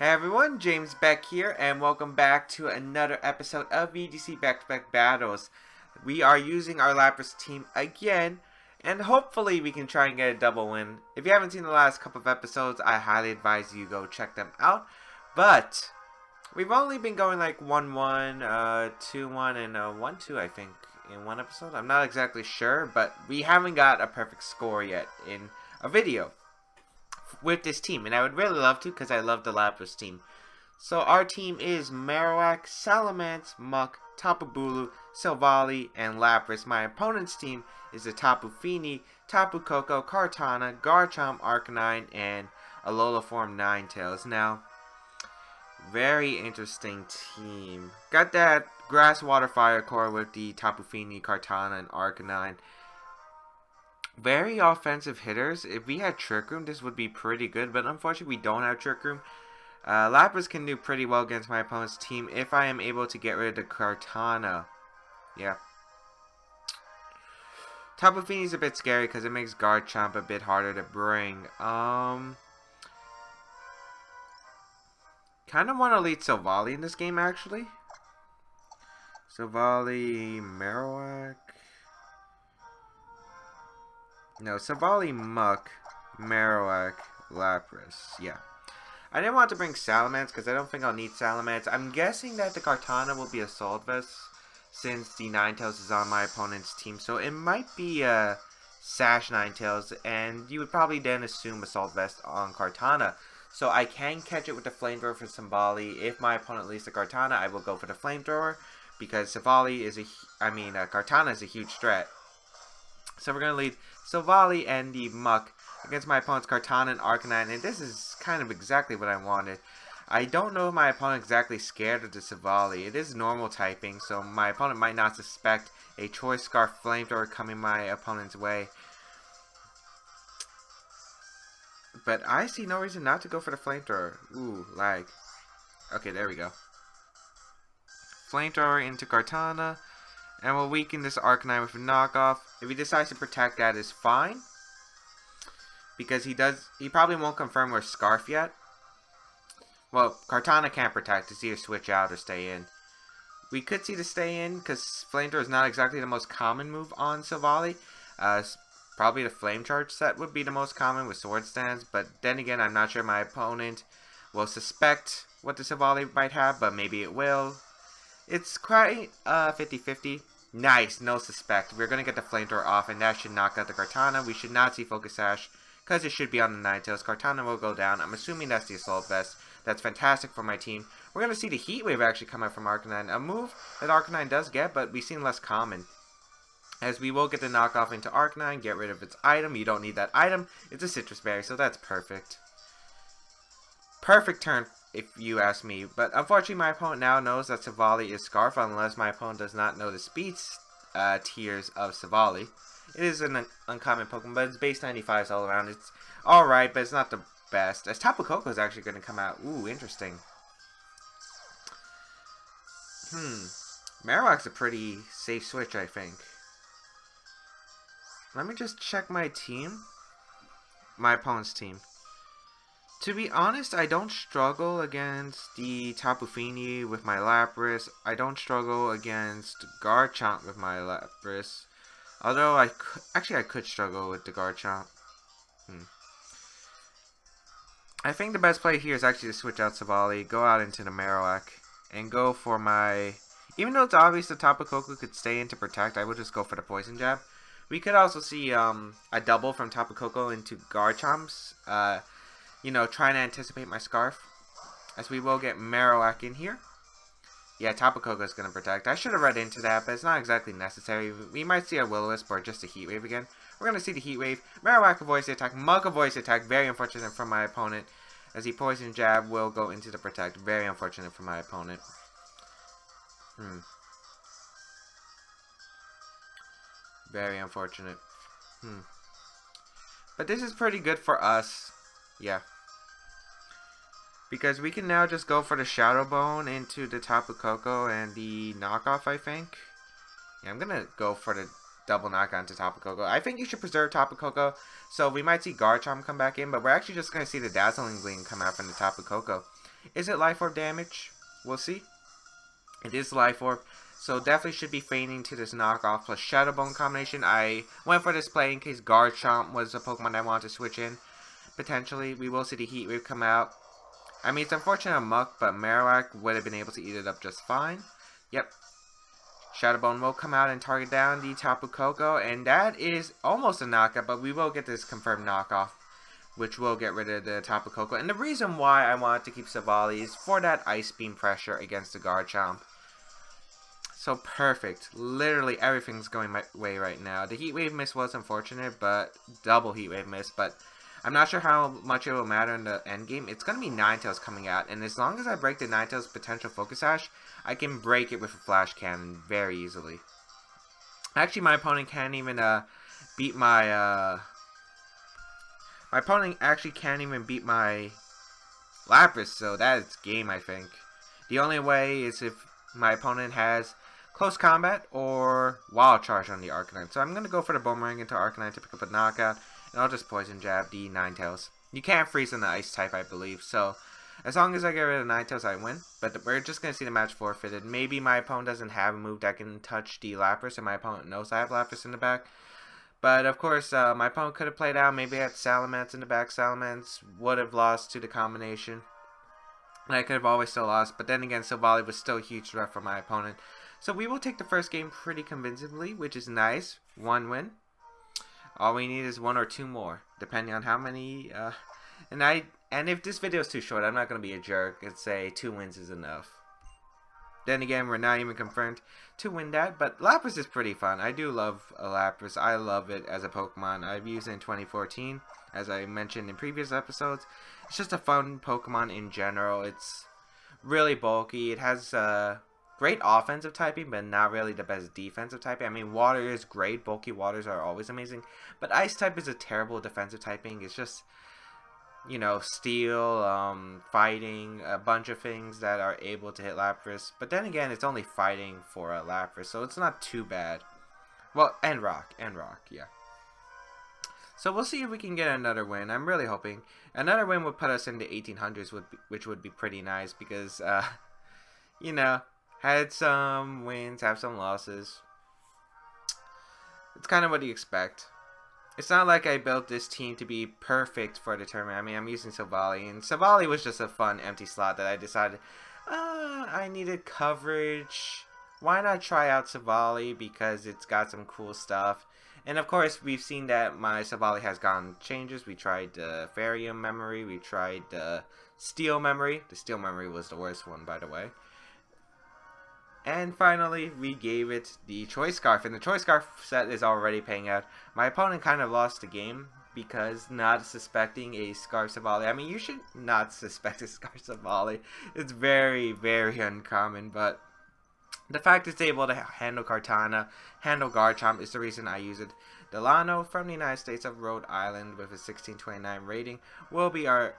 Hey everyone, James Baek here, and welcome back to another episode of VGC Back-to-Back Battles. We are using our Lapras team again, and hopefully we can try and get a double win. If you haven't seen the last couple of episodes, I highly advise you go check them out. But we've only been going like 1-1, 2-1, and 1-2, I think, in one episode. I'm not exactly sure, but we haven't got a perfect score yet in a video with this team, and I would really love to because I love the Lapras team. So our team is Marowak, Salamence, Muk, Tapu, Bulu, Silvally, and Lapras. My opponent's team is the Tapu Fini, Tapu Koko, Kartana, Garchomp, Arcanine, and Alola form Ninetales. Now, very interesting team. Got that Grass, Water, Fire core with the Tapu Fini, Kartana, and Arcanine. Very offensive hitters. If we had Trick Room, this would be pretty good, but unfortunately we don't have Trick Room. Lapras can do pretty well against my opponent's team if I am able to get rid of the Kartana. Yeah. Tapu Fini is a bit scary because it makes Garchomp a bit harder to bring. Kind of want to lead Silvally in this game, actually. Silvally, Marowak. No, Silvally, Muk, Marowak, Lapras. Yeah. I didn't want to bring Salamence because I don't think I'll need Salamence. I'm guessing that the Kartana will be Assault Vest since the Ninetales is on my opponent's team. So it might be a Sash Ninetales, and you would probably then assume Assault Vest on Kartana. So I can catch it with the Flamethrower for Silvally. If my opponent leads the Kartana, I will go for the Flamethrower because Silvally is Kartana is a huge threat. So we're going to lead Silvally and the Muk against my opponent's Kartana and Arcanine, and this is kind of exactly what I wanted. I don't know if my opponent is exactly scared of the Silvally. It is normal typing, so my opponent might not suspect a Choice Scarf Flamethrower coming my opponent's way. But I see no reason not to go for the Flamethrower. Ooh, lag. Okay, there we go. Flamethrower into Kartana. And we'll weaken this Arcanine with a knockoff. If he decides to protect, that is fine. Because he probably won't confirm we're Scarf yet. Well, Kartana can't protect. It's either switch out or stay in. We could see the stay in, because Flamethrower is not exactly the most common move on Silvally. Probably the Flame Charge set would be the most common with Sword Stance. But then again, I'm not sure my opponent will suspect what the Silvally might have, but maybe it will. It's quite 50-50. Nice, no suspect. We're going to get the Flamethrower off, and that should knock out the Kartana. We should not see Focus Sash, because it should be on the Ninetales. Kartana will go down. I'm assuming that's the Assault Vest. That's fantastic for my team. We're going to see the Heat Wave actually come out from Arcanine. A move that Arcanine does get, but we've seen less common. As we will get the knockoff into Arcanine, get rid of its item. You don't need that item. It's a Citrus Berry, so that's perfect. Perfect turn, if you ask me. But unfortunately, my opponent now knows that Silvally is Scarf, unless my opponent does not know the speed tiers of Silvally. It is an uncommon Pokemon, but it's base 95s all around. It's alright, but it's not the best. As Tapu Koko is actually going to come out. Ooh, interesting. Marowak's a pretty safe switch, I think. Let me just check my team. My opponent's team. To be honest, I don't struggle against the Tapu Fini with my Lapras. I don't struggle against Garchomp with my Lapras. Although I could struggle with the Garchomp. I think the best play here is actually to switch out Silvally, go out into the Marowak, and go for my... Even though it's obvious the Tapu Koko could stay in to protect, I would just go for the Poison Jab. We could also see a double from Tapu Koko into Garchomp's. Trying to anticipate my Scarf. As we will get Marowak in here. Yeah, Tapu Koko is going to protect. I should have read into that, but it's not exactly necessary. We might see a Will-O-Wisp or just a Heat Wave again. We're going to see the Heat Wave. Marowak avoids the attack. Muk avoids the attack. Very unfortunate for my opponent. As the Poison Jab will go into the protect. Very unfortunate for my opponent. Very unfortunate. But this is pretty good for us. Yeah. Because we can now just go for the Shadow Bone into the Tapu Koko and the knockoff, I think. Yeah, I'm going to go for the double knockout into Tapu Koko. I think you should preserve Tapu Koko. So we might see Garchomp come back in, but we're actually just going to see the Dazzling Gleam come out from the Tapu Koko. Is it Life Orb damage? We'll see. It is Life Orb. So definitely should be feigning to this knockoff plus Shadow Bone combination. I went for this play in case Garchomp was a Pokemon I wanted to switch in. Potentially. We will see the Heat Wave come out. I mean, it's unfortunate on Muk, but Marowak would have been able to eat it up just fine. Yep. Shadow Bone will come out and target down the Tapu Koko. And that is almost a knockout, but we will get this confirmed knockoff, which will get rid of the Tapu Koko. And the reason why I wanted to keep Savali is for that Ice Beam pressure against the Garchomp. So perfect. Literally everything's going my way right now. The Heat Wave miss was unfortunate, but double Heat Wave miss. But I'm not sure how much it will matter in the end game. It's going to be Ninetales coming out. And as long as I break the Ninetales potential Focus Sash, I can break it with a Flash Cannon very easily. Actually, my opponent can't even beat my... My opponent actually can't even beat my Lapras, so that is game, I think. The only way is if my opponent has Close Combat or Wild Charge on the Arcanine. So I'm going to go for the Bonemerang into Arcanine to pick up a knockout, and I'll just Poison Jab the Ninetales. You can't freeze on the Ice type, I believe, so as long as I get rid of Ninetales, I win. But we're just going to see the match forfeited. Maybe my opponent doesn't have a move that can touch the Lapras, and my opponent knows I have Lapras in the back. But, of course, my opponent could have played out. Maybe I had Salamence in the back. Salamence would have lost to the combination. And I could have always still lost. But then again, Savali was still a huge threat for my opponent. So we will take the first game pretty convincingly, which is nice. 1 win. All we need is 1 or 2 more, depending on how many. And if this video is too short, I'm not going to be a jerk and say 2 wins is enough. Then again, we're not even confirmed to win that, but Lapras is pretty fun. I do love Lapras. I love it as a Pokemon. I've used it in 2014, as I mentioned in previous episodes. It's just a fun Pokemon in general. It's really bulky. It has great offensive typing, but not really the best defensive typing. I mean, water is great. Bulky waters are always amazing, but Ice type is a terrible defensive typing. It's just, you know, steel, fighting, a bunch of things that are able to hit Lapras. But then again, it's only fighting for a Lapras, so it's not too bad. Well, and rock, yeah. So we'll see if we can get another win. I'm really hoping. Another win would put us in the 1800s, which would be pretty nice because, you know, had some wins, have some losses. It's kind of what you expect. It's not like I built this team to be perfect for the tournament. I mean, I'm using Savali, and Savali was just a fun empty slot that I decided, I needed coverage. Why not try out Savali because it's got some cool stuff. And of course, we've seen that my Savali has gotten changes. We tried the Farium memory. We tried the Steel memory. The Steel memory was the worst one, by the way. And finally, we gave it the Choice Scarf. And the Choice Scarf set is already paying out. My opponent kind of lost the game because not suspecting a Scarf Savali. I mean, you should not suspect a Scarf Savali. It's very, very uncommon. But the fact it's able to handle Kartana, handle Garchomp is the reason I use it. Delano from the United States of Rhode Island with a 1629 rating will be our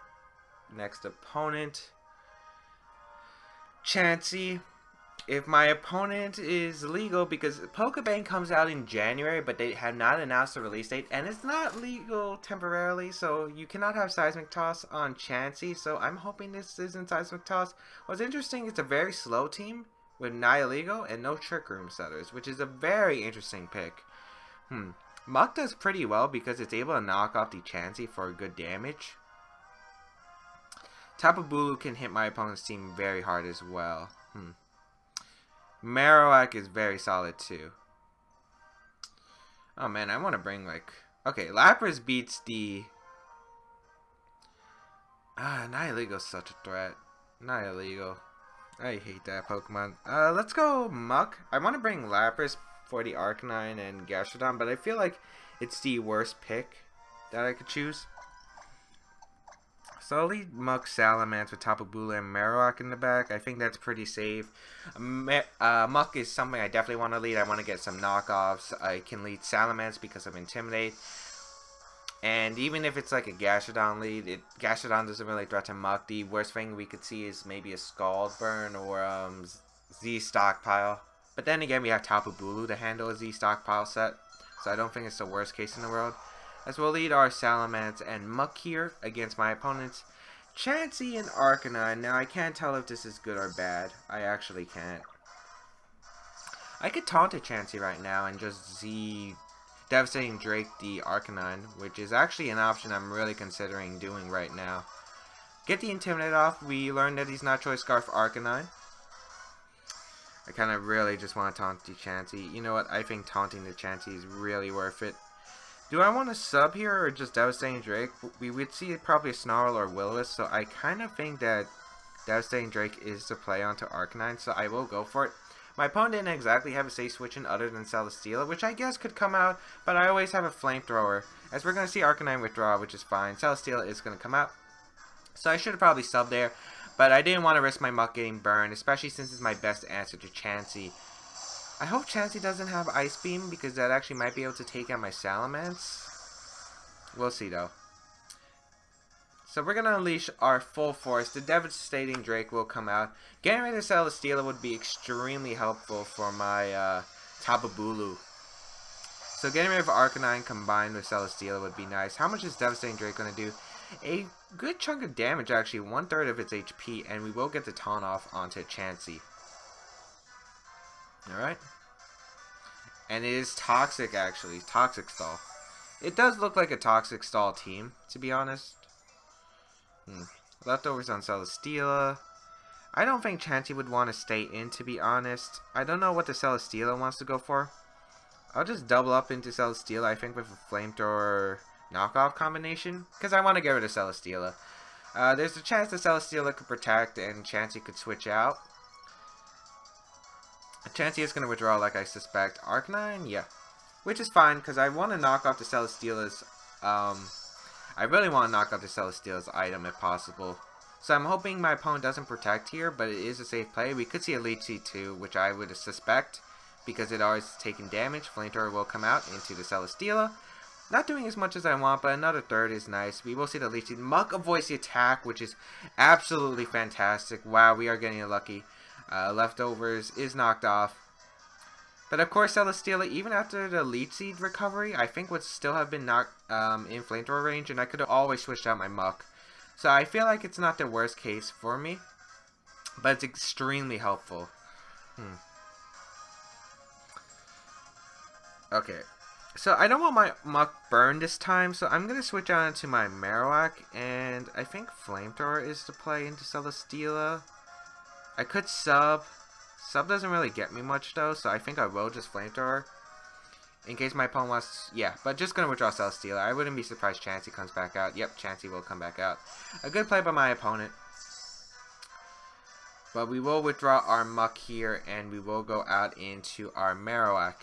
next opponent. Chansey. If my opponent is legal, because Pokebang comes out in January, but they have not announced the release date, and it's not legal temporarily, so you cannot have Seismic Toss on Chansey, so I'm hoping this isn't Seismic Toss. What's interesting, it's a very slow team with Nihilego and no Trick Room setters, which is a very interesting pick. Muk does pretty well because it's able to knock off the Chansey for good damage. Tapu Bulu can hit my opponent's team very hard as well. Marowak is very solid too. Oh man, I want to bring like... Okay, Lapras beats the... Nihilego's such a threat. Nihilego. I hate that Pokemon. Let's go Muk. I want to bring Lapras for the Arcanine and Gastrodon, but I feel like it's the worst pick that I could choose. So I'll lead Muk, Salamence with Tapu Bulu and Marowak in the back. I think that's pretty safe. Muk is something I definitely want to lead. I want to get some knockoffs. I can lead Salamence because of Intimidate. And even if it's like a Gastrodon lead, Gastrodon doesn't really threaten Muk. The worst thing we could see is maybe a Scald Burn or Z Stockpile. But then again, we have Tapu Bulu to handle a Z Stockpile set. So I don't think it's the worst case in the world. As we'll lead our Salamence and Muk here against my opponent's Chansey and Arcanine. Now, I can't tell if this is good or bad. I actually can't. I could taunt a Chansey right now and just Z Devastating Drake the Arcanine, which is actually an option I'm really considering doing right now. Get the Intimidate off. We learned that he's not Choice Scarf Arcanine. I kind of really just want to taunt the Chansey. You know what? I think taunting the Chansey is really worth it. Do I want to sub here or just Devastating Drake? We would see probably a Snarl or Will-O-Wisp, so I kind of think that Devastating Drake is the play onto Arcanine, so I will go for it. My opponent didn't exactly have a safe switch in other than Celesteela, which I guess could come out, but I always have a Flamethrower. As we're going to see Arcanine withdraw, which is fine. Celesteela is going to come out. So I should have probably subbed there, but I didn't want to risk my Muk getting burned, especially since it's my best answer to Chansey. I hope Chansey doesn't have Ice Beam, because that actually might be able to take out my Salamence. We'll see, though. So we're going to unleash our full force. The Devastating Drake will come out. Getting rid of Celesteela would be extremely helpful for my Tapu Bulu. So getting rid of Arcanine combined with Celesteela would be nice. How much is Devastating Drake going to do? A good chunk of damage, actually. 1/3 of its HP, and we will get the taunt off onto Chansey. Alright. And it is Toxic, actually. Toxic Stall. It does look like a Toxic Stall team, to be honest. Leftovers on Celesteela. I don't think Chansey would want to stay in, to be honest. I don't know what the Celesteela wants to go for. I'll just double up into Celesteela, I think, with a Flamethrower knockoff combination. Because I want to get rid of Celesteela. There's a chance that Celesteela could protect and Chansey could switch out. Chansey is going to withdraw like I suspect. Arcanine? Yeah. Which is fine, because I want to knock off the Celesteela's, I really want to knock off the Celesteela's item if possible. So I'm hoping my opponent doesn't protect here, but it is a safe play. We could see a Leech too, which I would suspect, because it always taking damage. Flamethrower will come out into the Celesteela. Not doing as much as I want, but another 1/3 is nice. We will see the Leech. Muk avoids the attack, which is absolutely fantastic. Wow, we are getting lucky. Leftovers is knocked off. But of course, Celesteela, even after the Leech Seed recovery, I think would still have been knocked in Flamethrower range, and I could have always switched out my Muk. So I feel like it's not the worst case for me, but it's extremely helpful. Okay, so I don't want my Muk burned this time, so I'm going to switch out into my Marowak, and I think Flamethrower is the play into Celesteela. I could sub. Sub doesn't really get me much though, so I think I will just Flamethrower. In case my opponent wants... Yeah, but just going to withdraw Celesteela. I wouldn't be surprised Chansey comes back out. Yep, Chansey will come back out. A good play by my opponent. But we will withdraw our Muk here, and we will go out into our Marowak.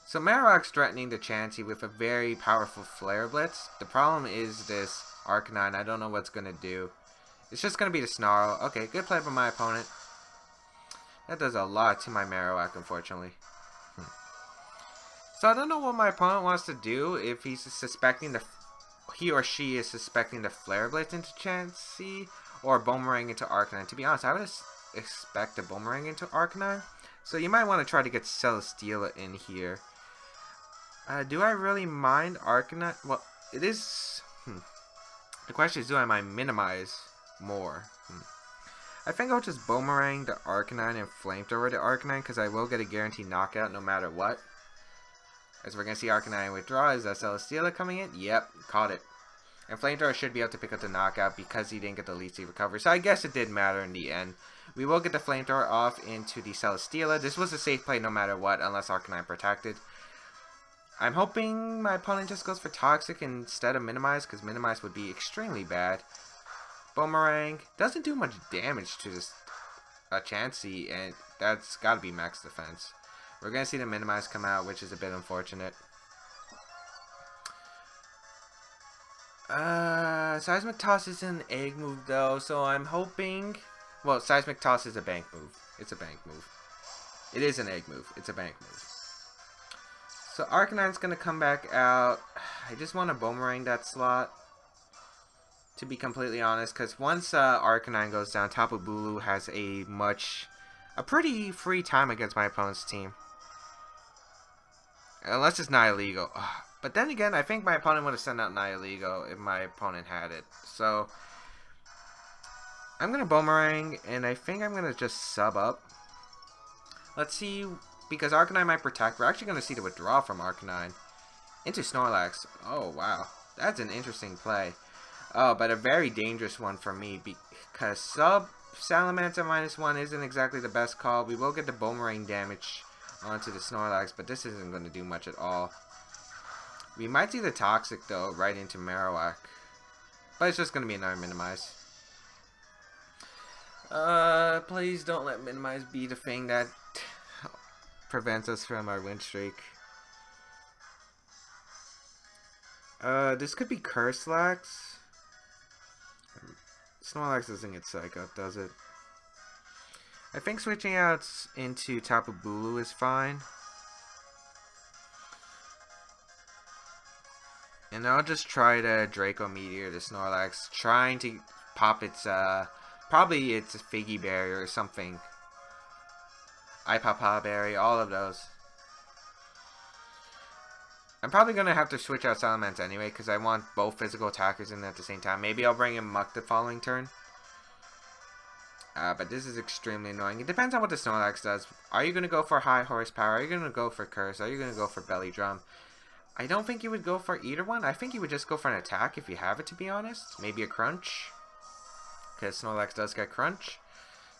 So Marowak's threatening the Chansey with a very powerful Flare Blitz. The problem is this Arcanine. I don't know what's going to do. It's just going to be the Snarl. Okay, good play by my opponent. That does a lot to my Marowak, unfortunately. So I don't know what my opponent wants to do. If he's suspecting he or she is suspecting the Flare Blitz into Chansey or Bonemerang into Arcanine. To be honest, I would expect a Bonemerang into Arcanine. So you might want to try to get Celesteela in here. Do I really mind Arcanine? Well, it is... The question is, do I mind minimize more? I think I'll just Bonemerang the Arcanine and Flamethrower the Arcanine, because I will get a guaranteed knockout no matter what. As we're going to see Arcanine withdraw. Is that Celesteela coming in? Yep, caught it. And Flamethrower should be able to pick up the knockout because he didn't get the Leech Seed recovery. So I guess it did matter in the end. We will get the Flamethrower off into the Celesteela. This was a safe play no matter what, unless Arcanine protected. I'm hoping my opponent just goes for Toxic instead of Minimize, because Minimize would be extremely bad. Bonemerang doesn't do much damage to this Chansey, and that's got to be max defense. We're going to see the Minimize come out, which is a bit unfortunate. Seismic Toss is an egg move, though, so I'm hoping... Well, Seismic Toss is a bank move. It's a bank move. It is an egg move. It's a bank move. So Arcanine's going to come back out. I just want to Bonemerang that slot, to be completely honest, because once Arcanine goes down, Tapu Bulu has a pretty free time against my opponent's team. Unless it's not illegal. But then again, I think my opponent would have sent out Nihilego if my opponent had it. So, I'm going to Bonemerang, and I think I'm going to just sub up. Let's see, because Arcanine might protect. We're actually going to see the withdrawal from Arcanine into Snorlax. Oh, wow. That's an interesting play. Oh, but a very dangerous one for me, because sub Salamence at -1 isn't exactly the best call. We will get the Bonemerang damage onto the Snorlax, but this isn't going to do much at all. We might see the Toxic, though, right into Marowak. But it's just going to be another Minimize. Please don't let Minimize be the thing that prevents us from our win streak. This could be Curselax. Snorlax doesn't get Psycho, does it? I think switching out into Tapu Bulu is fine. And I'll just try to Draco Meteor the Snorlax, trying to pop its, probably its Figy Berry or something. Ipapa Berry, all of those. I'm probably going to have to switch out Salamence anyway, because I want both physical attackers in at the same time. Maybe I'll bring in Muk the following turn. But this is extremely annoying. It depends on what the Snorlax does. Are you going to go for high horsepower? Are you going to go for Curse? Are you going to go for Belly Drum? I don't think you would go for either one. I think you would just go for an attack if you have it, to be honest. Maybe a Crunch, because Snorlax does get Crunch.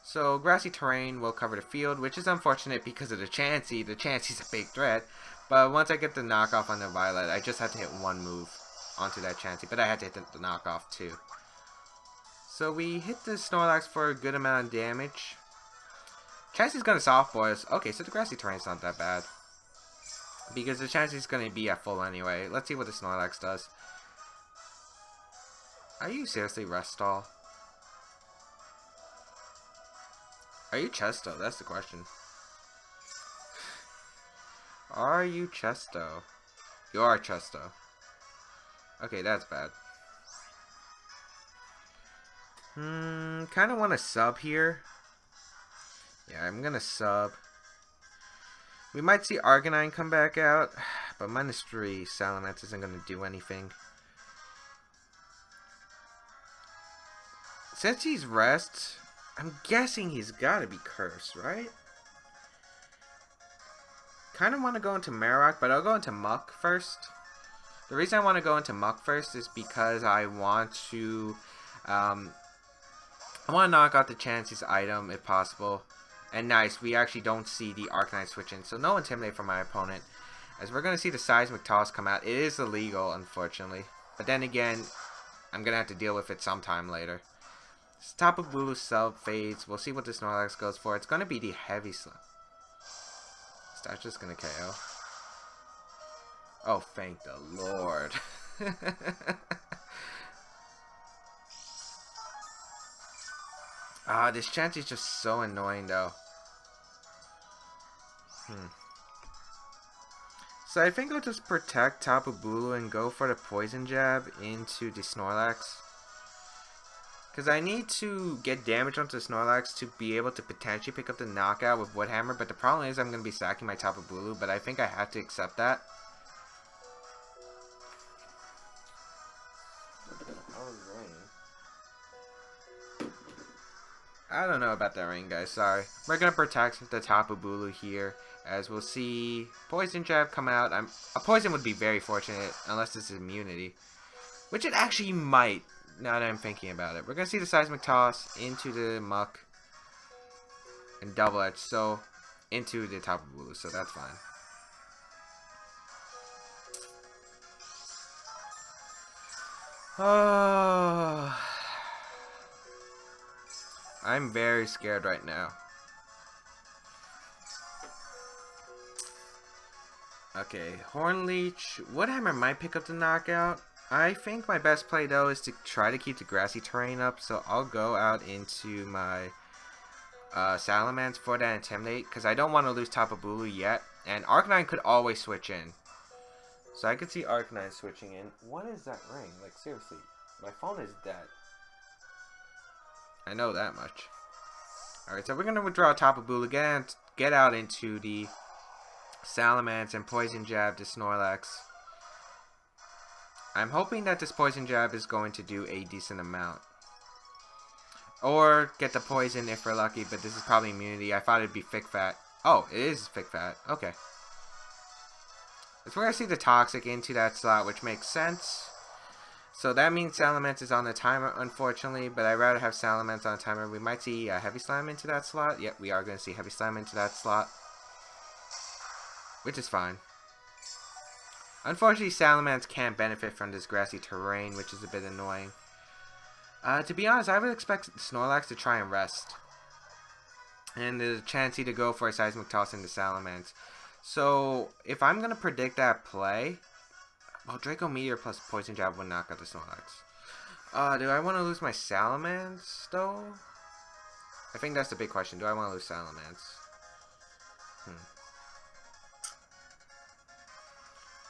So Grassy Terrain will cover the field, which is unfortunate because of the Chansey. The Chansey's a big threat. But once I get the knockoff on the Violet, I just have to hit one move onto that Chansey. But I had to hit the knockoff too. So we hit the Snorlax for a good amount of damage. Chansey's going to soft boils. Okay, so the Grassy Terrain's not that bad, because the Chansey's going to be at full anyway. Let's see what the Snorlax does. Are you seriously Rest Stall? Are you Chesto? That's the question. Are you Chesto? You are Chesto. Okay, that's bad. Kind of want to sub here. Yeah, I'm going to sub. We might see Arcanine come back out, but -3 Salamence isn't going to do anything. Since he's Rest, I'm guessing he's got to be Cursed, right? Kind of want to go into Marowak, but I'll go into Muk first. The reason I want to go into Muk first is because I want to knock out the Chansey's item if possible. And nice, we actually don't see the Arcanine switch in, so no Intimidate from my opponent. As we're going to see the Seismic Toss come out. It is illegal, unfortunately. But then again, I'm going to have to deal with it sometime later. Tapu Bulu sub fades. We'll see what the Snorlax goes for. It's going to be the Heavy Slam. That's just going to KO. Oh, thank the Lord. This Chansey's just so annoying, though. So I think I'll just protect Tapu Bulu and go for the Poison Jab into the Snorlax. Because I need to get damage onto the Snorlax to be able to potentially pick up the knockout with Wood Hammer. But the problem is I'm going to be sacking my Tapu Bulu, but I think I have to accept that. I don't know about that rain, guys. Sorry. We're going to protect the Tapu Bulu here, as we'll see Poison Jab come out. A Poison would be very fortunate, unless this is immunity. Which it actually might, now that I'm thinking about it. We're going to see the Seismic Toss into the Muk. And Double Edge, so into the Tapu Bulu, so that's fine. Oh... I'm very scared right now. Okay, Horn Leech. Wood Hammer might pick up the knockout. I think my best play though is to try to keep the Grassy Terrain up, so I'll go out into my Salamence for that Intimidate, because I don't want to lose Tapu Bulu yet, and Arcanine could always switch in. So I could see Arcanine switching in. What is that ring? Like, seriously, my phone is dead. I know that much. Alright, so we're going to withdraw Tapu Bulu, get out into the Salamence and Poison Jab to Snorlax. I'm hoping that this poison jab is going to do a decent amount. Or get the poison if we're lucky, but this is probably immunity. I thought it'd be Thick Fat. Oh, it is Thick Fat. Okay. So we're going to see the Toxic into that slot, which makes sense. So that means Salamence is on the timer, unfortunately, but I'd rather have Salamence on the timer. We might see Heavy Slam into that slot. Yep, we are going to see Heavy Slam into that slot, which is fine. Unfortunately, Salamence can't benefit from this grassy terrain, which is a bit annoying. To be honest, I would expect Snorlax to try and rest. And there's a Chansey to go for a Seismic Toss into Salamence. So, if I'm going to predict that play... Well, Draco Meteor plus Poison Jab would knock out the Snorlax. Do I want to lose my Salamence, though? I think that's the big question. Do I want to lose Salamence?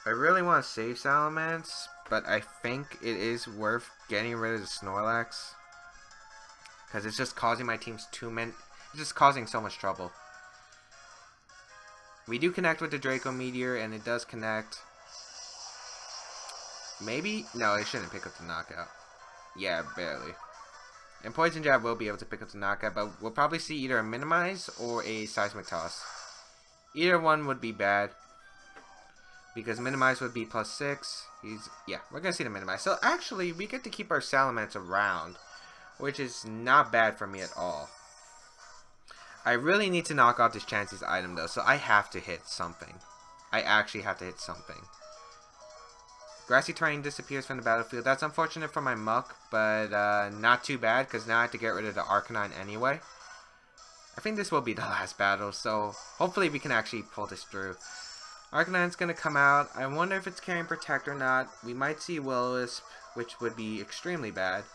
I really want to save Salamence, but I think it is worth getting rid of the Snorlax. Because it's just causing my team's it's just causing so much trouble. We do connect with the Draco Meteor, and it does connect. Maybe? No, it shouldn't pick up the knockout. Yeah, barely. And Poison Jab will be able to pick up the knockout, but we'll probably see either a Minimize or a Seismic Toss. Either one would be bad. Because Minimize would be +6. Yeah, we're going to see the Minimize. So actually, we get to keep our Salamence around, which is not bad for me at all. I really need to knock out this Chansey's item though, so I have to hit something. I actually have to hit something. Grassy terrain disappears from the battlefield. That's unfortunate for my Muk, but not too bad, because now I have to get rid of the Arcanine anyway. I think this will be the last battle, so hopefully we can actually pull this through. Arcanine's going to come out. I wonder if it's carrying Protect or not. We might see Will-O-Wisp, which would be extremely bad.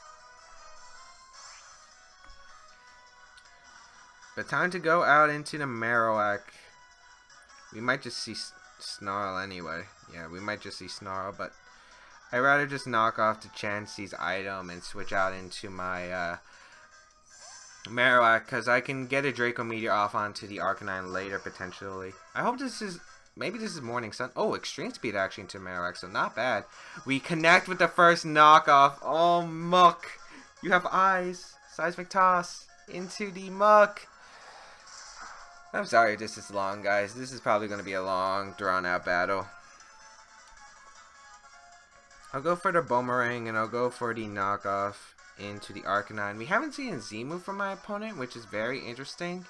But time to go out into the Marowak. We might just see Snarl anyway. Yeah, we might just see Snarl, but I'd rather just knock off the Chansey's item and switch out into my Marowak, because I can get a Draco Meteor off onto the Arcanine later, potentially. I hope this is... Maybe this is Morning Sun. Oh, Extreme Speed actually into Marowak, so not bad. We connect with the first knockoff. Oh, Muk. You have eyes. Seismic Toss into the Muk. I'm sorry this is long, guys. This is probably going to be a long, drawn-out battle. I'll go for the Bonemerang, and I'll go for the knockoff into the Arcanine. We haven't seen a Z-move from my opponent, which is very interesting.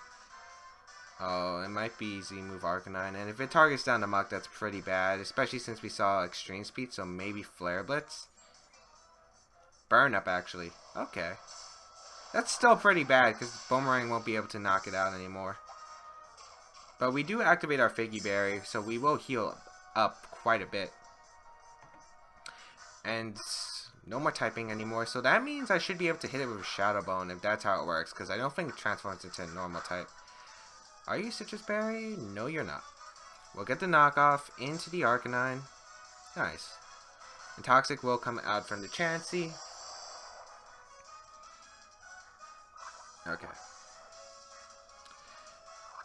Oh, it might be Z-move Arcanine, and if it targets down the Muk, that's pretty bad, especially since we saw Extreme Speed, so maybe Flare Blitz? Burn Up, actually. Okay. That's still pretty bad, because Bonemerang won't be able to knock it out anymore. But we do activate our Figy Berry, so we will heal up quite a bit. And no more typing anymore, so that means I should be able to hit it with a Shadow Bone, if that's how it works, because I don't think it transforms into a normal type. Are you Citrus Berry? No, you're not. We'll get the knockoff into the Arcanine. Nice. And Toxic will come out from the Chansey. Okay.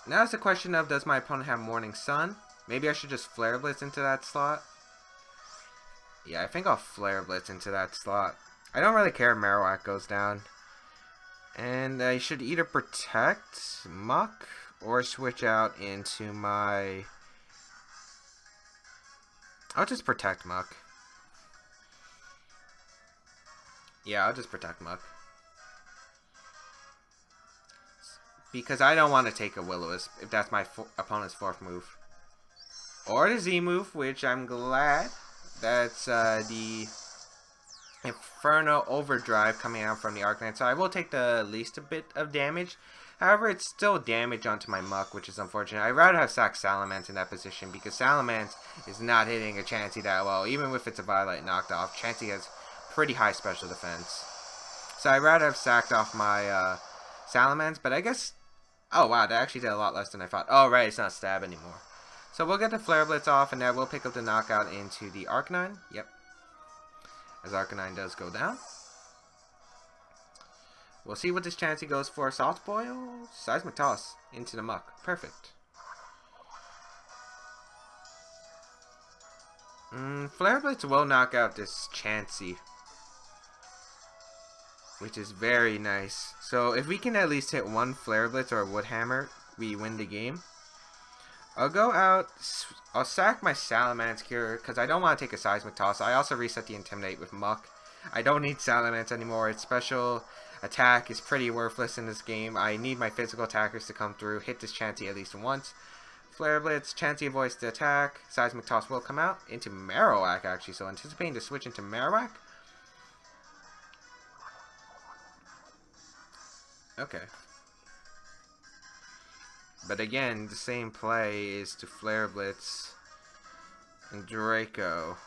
Now it's the question of, does my opponent have Morning Sun? Maybe I should just Flare Blitz into that slot. Yeah, I think I'll Flare Blitz into that slot. I don't really care if Marowak goes down. And I should either protect Muk or switch out into my... I'll just protect Muk. Yeah, I'll just protect Muk. Because I don't want to take a Will-O-Wisp if that's my opponent's fourth move. Or the Z move, which I'm glad that's the Inferno Overdrive coming out from the Arcanine. So I will take the least a bit of damage. However, it's still damage onto my Muk, which is unfortunate. I'd rather have sacked Salamence in that position, because Salamence is not hitting a Chansey that well. Even if it's a Violet knocked off, Chansey has pretty high special defense. So I'd rather have sacked off my Salamence, but I guess... Oh, wow, that actually did a lot less than I thought. Oh, right, it's not Stab anymore. So we'll get the Flare Blitz off, and that will pick up the knockout into the Arcanine. Yep. As Arcanine does go down. We'll see what this Chansey goes for. Soft Boil? Seismic Toss into the Muk. Perfect. Flare Blitz will knock out this Chansey, which is very nice. So if we can at least hit one Flare Blitz or a Wood Hammer, we win the game. I'll go out. I'll sack my Salamence here because I don't want to take a Seismic Toss. I also reset the Intimidate with Muck. I don't need Salamence anymore. Its special attack is pretty worthless in this game. I need my physical attackers to come through, hit this Chansey at least once. Flare Blitz, Chansey avoids the attack. Seismic Toss will come out into Marowak actually. So anticipating to switch into Marowak. Okay. But again, the same play is to Flare Blitz and Draco.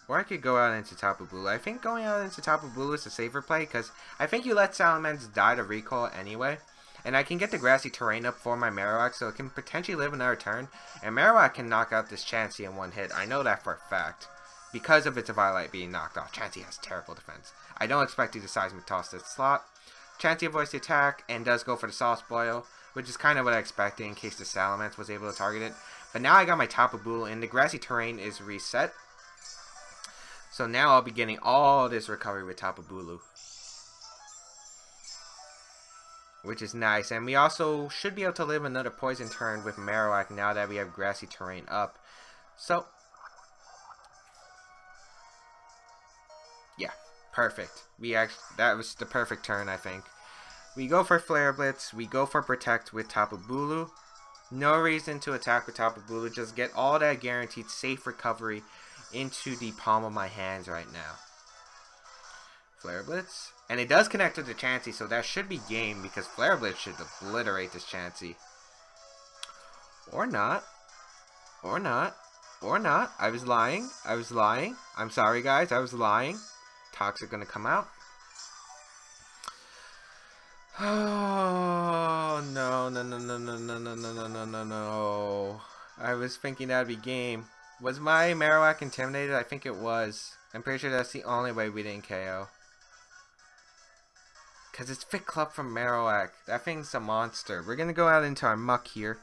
Or I could go out into Tapu Bulu. I think going out into Tapu Bulu is a safer play because I think you let Salamence die to recall anyway. And I can get the grassy terrain up for my Marowak so it can potentially live another turn. And Marowak can knock out this Chansey in one hit. I know that for a fact. Because of its Violet being knocked off. Chansey has terrible defense. I don't expect you to Seismic Toss this slot. Chansey avoids the attack and does go for the Soft Spoil, which is kind of what I expected in case the Salamence was able to target it. But now I got my Tapu Bulu and the grassy terrain is reset. So now I'll be getting all this recovery with Tapu Bulu, which is nice. And we also should be able to live another poison turn with Marowak now that we have grassy terrain up. So, yeah, perfect. That was the perfect turn, I think. We go for Flare Blitz. We go for Protect with Tapu Bulu. No reason to attack with Tapu Bulu. Just get all that guaranteed safe recovery into the palm of my hands right now. Flare Blitz. And it does connect with the Chansey, so that should be game because Flare Blitz should obliterate this Chansey. Or not. Or not. Or not. I was lying. I was lying. I'm sorry, guys. I was lying. Toxic gonna come out. Oh, no, no, no, no, no, no, no, no, no, no, no. I was thinking that'd be game. Was my Marowak intimidated? I think it was. I'm pretty sure that's the only way we didn't KO. Because it's Fit Club from Marowak. That thing's a monster. We're going to go out into our Muck here.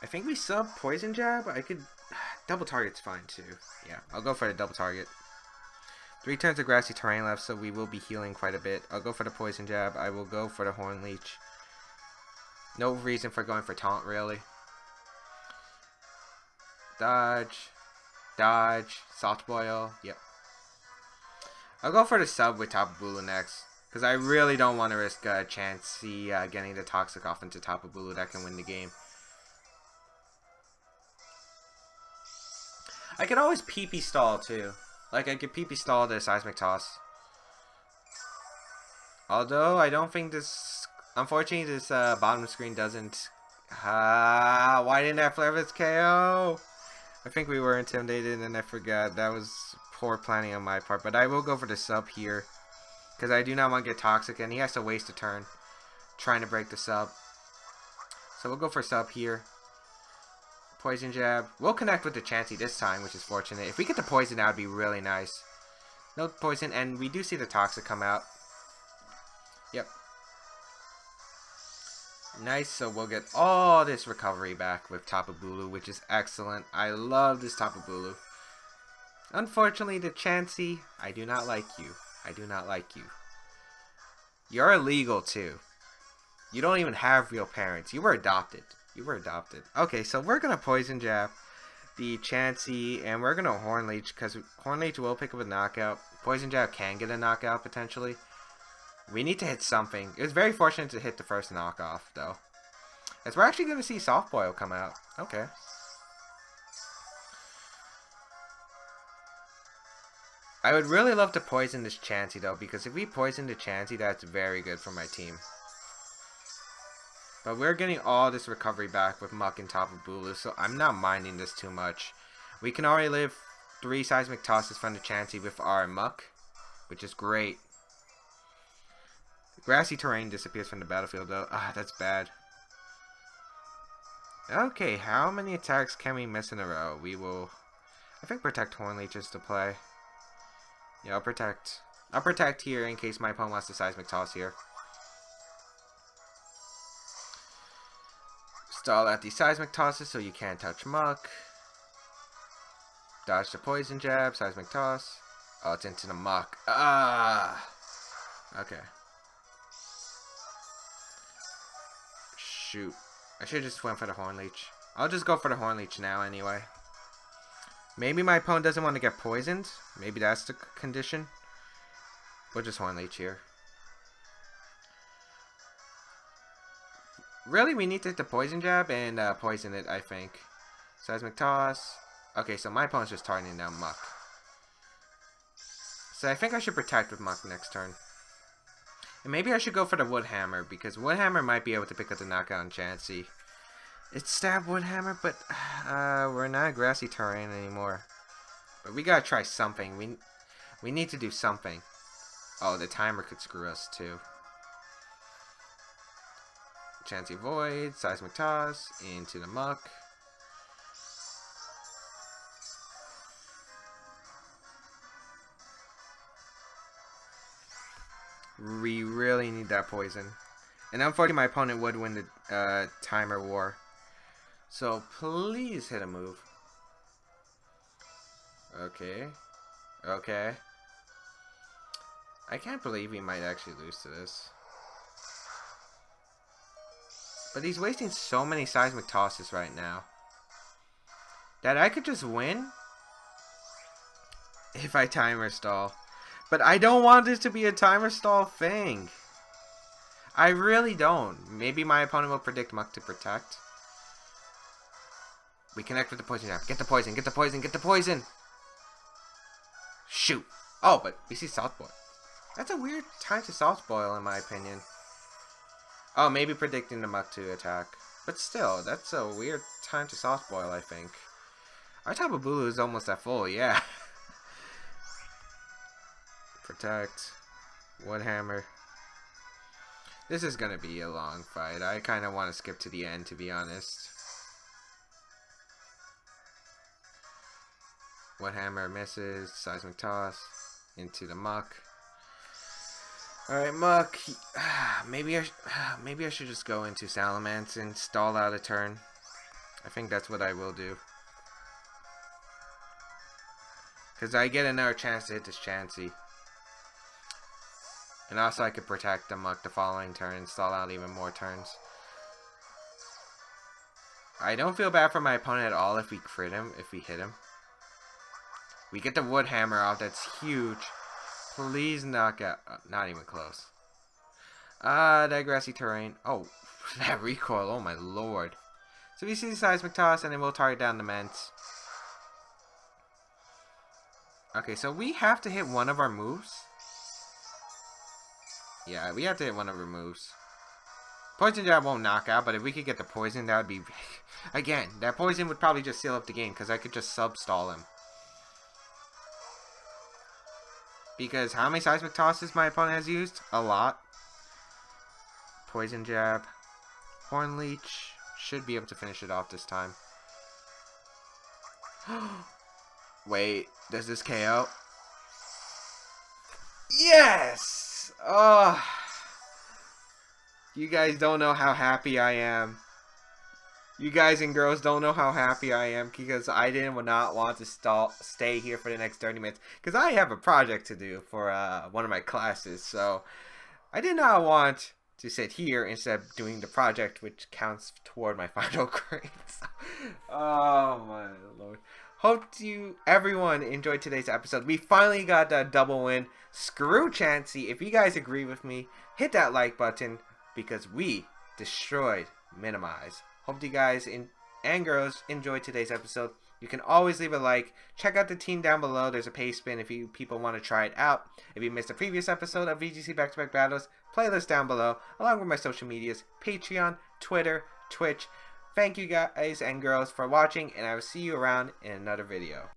I think we sub Poison Jab. I could... Double Target's fine too. Yeah, I'll go for the double target. 3 turns of grassy terrain left, so we will be healing quite a bit. I'll go for the Poison Jab. I will go for the Horn Leech. No reason for going for Taunt, really. Dodge. Dodge. Soft Boil. Yep. I'll go for the sub with Tapu Bulu next. Because I really don't want to risk Chansey getting the Toxic off into Tapu Bulu. That can win the game. I could always PP stall too. Like I could PP stall the Seismic Toss. Although I don't think this... Unfortunately this bottom screen doesn't... why didn't that Flare Blitz KO? I think we were intimidated and I forgot. That was poor planning on my part. But I will go for the sub here. Because I do not want to get Toxic and he has to waste a turn trying to break the sub. So we'll go for sub here. Poison Jab. We'll connect with the Chansey this time, which is fortunate. If we get the Poison, that would be really nice. No Poison, and we do see the Toxic come out. Yep. Nice, so we'll get all this recovery back with Tapu Bulu, which is excellent. I love this Tapu Bulu. Unfortunately, the Chansey, I do not like you. I do not like you. You're illegal, too. You don't even have real parents. You were adopted. You were adopted. Okay, so we're going to Poison Jab the Chansey, and we're going to Horn Leech, because Horn Leech will pick up a knockout. Poison Jab can get a knockout, potentially. We need to hit something. It was very fortunate to hit the first knockoff, though. As we're actually going to see Soft Boil come out. Okay. I would really love to poison this Chansey, though, because if we poison the Chansey, that's very good for my team. But we're getting all this recovery back with Muck and Tapu Bulu, so I'm not minding this too much. We can already live 3 Seismic Tosses from the Chansey with our Muck, which is great. Grassy terrain disappears from the battlefield, though. Ah, that's bad. Okay, how many attacks can we miss in a row? We will... I think Protect Horn Leech is to play. Yeah, I'll Protect. I'll Protect here in case my opponent wants to Seismic Toss here. Stall out these Seismic Tosses so you can't touch Muck. Dodge the poison jab, seismic toss. Oh, it's into the muck. Okay. Shoot. I should have just went for the Horn Leech. I'll just go for the Horn Leech now anyway. Maybe my opponent doesn't want to get poisoned. Maybe that's the condition. We'll just Horn Leech here. Really, we need to hit the poison jab and poison it, I think. Seismic toss. Okay, so my opponent's just targeting down Muck. So I think I should protect with Muck next turn. And maybe I should go for the Wood Hammer, because Wood Hammer might be able to pick up the knockout on Chansey. It's Stab Wood Hammer, but we're not a grassy terrain anymore. But we gotta try something. We need to do something. Oh, the timer could screw us too. Chansey Void, Seismic Toss, into the Muck. We really need that poison. And unfortunately, my opponent would win the timer war. So please hit a move. Okay. Okay. I can't believe he might actually lose to this. But he's wasting so many seismic tosses right now that I could just win if I timer stall. But I don't want this to be a timer stall thing. I really don't. Maybe my opponent will predict Muck to protect. We connect with the poison jab. Get the poison, get the poison, get the poison! Shoot! Oh, but we see Soft Boil. That's a weird time to Soft Boil in my opinion. Oh, maybe predicting the Muck to attack. But still, that's a weird time to Soft Boil, I think. Our Tapu Bulu is almost at full, yeah. Protect. Wood Hammer. This is gonna be a long fight. I kind of want to skip to the end, to be honest. Wood Hammer misses. Seismic Toss. Into the Muck. Alright, Muck. Maybe I should just go into Salamence and stall out a turn. I think that's what I will do. Because I get another chance to hit this Chansey. And also I could protect the Muck the following turn and stall out even more turns. I don't feel bad for my opponent at all if we crit him, if we hit him. We get the Wood Hammer off, that's huge. Please knock out, not even close. That grassy terrain. Oh, that recoil, oh my lord. So we see the Seismic Toss and then we'll target down the Ment. Okay, so we have to hit one of our moves. Yeah, we have to hit one of our moves. Poison Jab won't knock out, but if we could get the poison, that would be... Again, that poison would probably just seal up the game, because I could just sub-stall him. Because how many Seismic Tosses my opponent has used? A lot. Poison Jab. Horn Leech. Should be able to finish it off this time. Wait, does this KO? Yes! Oh, you guys don't know how happy I am. You guys and girls don't know how happy I am because I did not want to stay here for the next 30 minutes because I have a project to do for one of my classes. So I did not want to sit here instead of doing the project which counts toward my final grades. Oh my lord. Hope everyone enjoyed today's episode. We finally got that double win. Screw Chansey. If you guys agree with me, hit that like button because we destroyed Minimize. Hope you guys and girls enjoyed today's episode. You can always leave a like. Check out the team down below. There's a pay spin if you people want to try it out. If you missed a previous episode of VGC Back-to-Back Battles, playlist down below, along with my social medias, Patreon, Twitter, Twitch. Thank you guys and girls for watching, and I will see you around in another video.